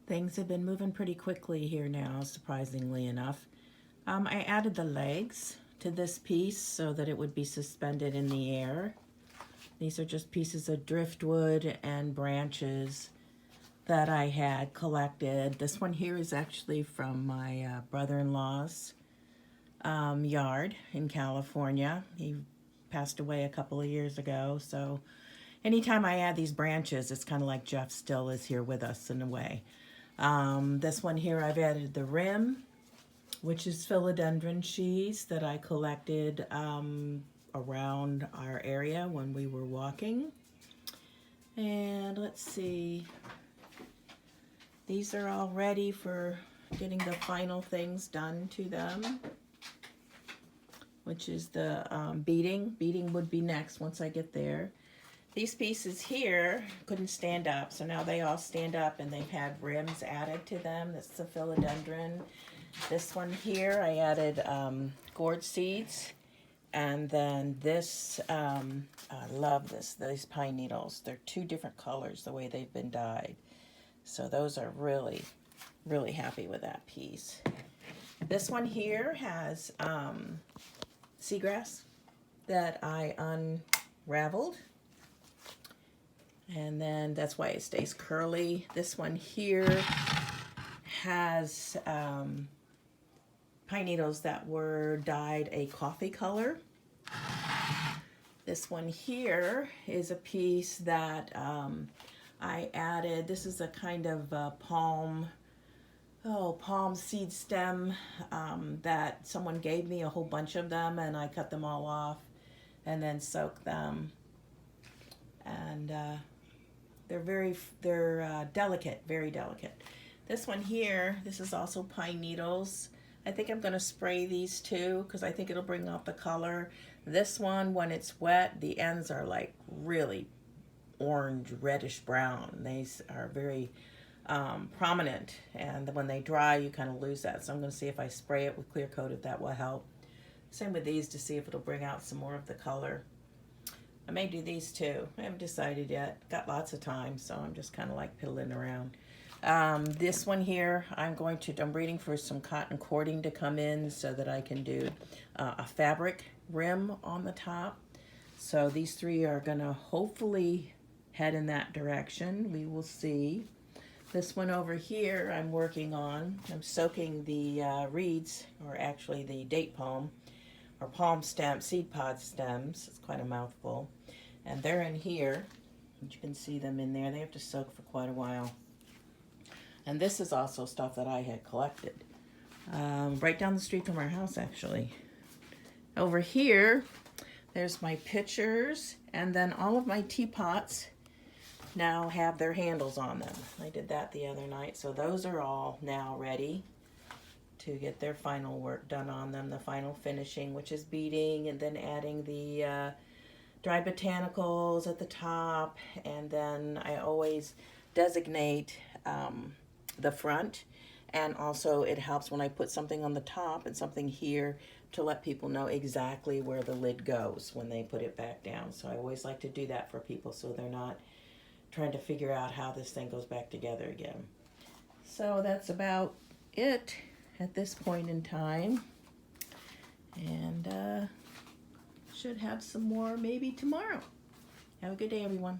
Things have been moving pretty quickly here now, surprisingly enough. I added the legs to this piece so that it would be suspended in the air. These are just pieces of driftwood and branches that I had collected. This one here is actually from my brother-in-law's yard in California. He passed away a couple of years ago, so anytime I add these branches, it's kind of like Jeff still is here with us in a way. This one here, I've added the rim, which is philodendron cheese that I collected around our area when we were walking. And let's see, these are all ready for getting the final things done to them, which is the beading. Beading would be next once I get there. These pieces here couldn't stand up, so now they all stand up and they've had rims added to them. That's the philodendron. This one here, I added gourd seeds. And then this, I love these pine needles. They're two different colors the way they've been dyed. So those are really, really happy with that piece. This one here has seagrass that I unraveled. And then that's why it stays curly. This one here has pine needles that were dyed a coffee color. This one here is a piece that I added. This is a kind of palm seed stem that someone gave me, a whole bunch of them, and I cut them all off and then soaked them. And they're delicate, very delicate. This one here, this is also pine needles. I think I'm gonna spray these too because I think it'll bring out the color. This one, when it's wet, the ends are like really orange, reddish brown. They are very prominent, and when they dry, you kind of lose that. So I'm gonna see if I spray it with clear coat, if that will help. Same with these to see if it'll bring out some more of the color. I may do these too. I haven't decided yet. Got lots of time, so I'm just kind of like piddling around. This one here, I'm reading for some cotton cording to come in so that I can do a fabric rim on the top. So these three are gonna hopefully head in that direction. We will see. This one over here I'm working on. I'm soaking the reeds, or actually the date palm, or palm stem, seed pod stems. It's quite a mouthful. And they're in here. You can see them in there. They have to soak for quite a while. And this is also stuff that I had collected. Right down the street from our house, actually. Over here, there's my pitchers. And then all of my teapots now have their handles on them. I did that the other night. So those are all now ready to get their final work done on them. The final finishing, which is beading, and then adding the dried botanicals at the top. And then I always designate the front, and also it helps when I put something on the top and something here to let people know exactly where the lid goes when they put it back down. So I always like to do that for people so they're not trying to figure out how this thing goes back together again. So that's about it at this point in time, and should have some more maybe tomorrow. Have a good day, everyone.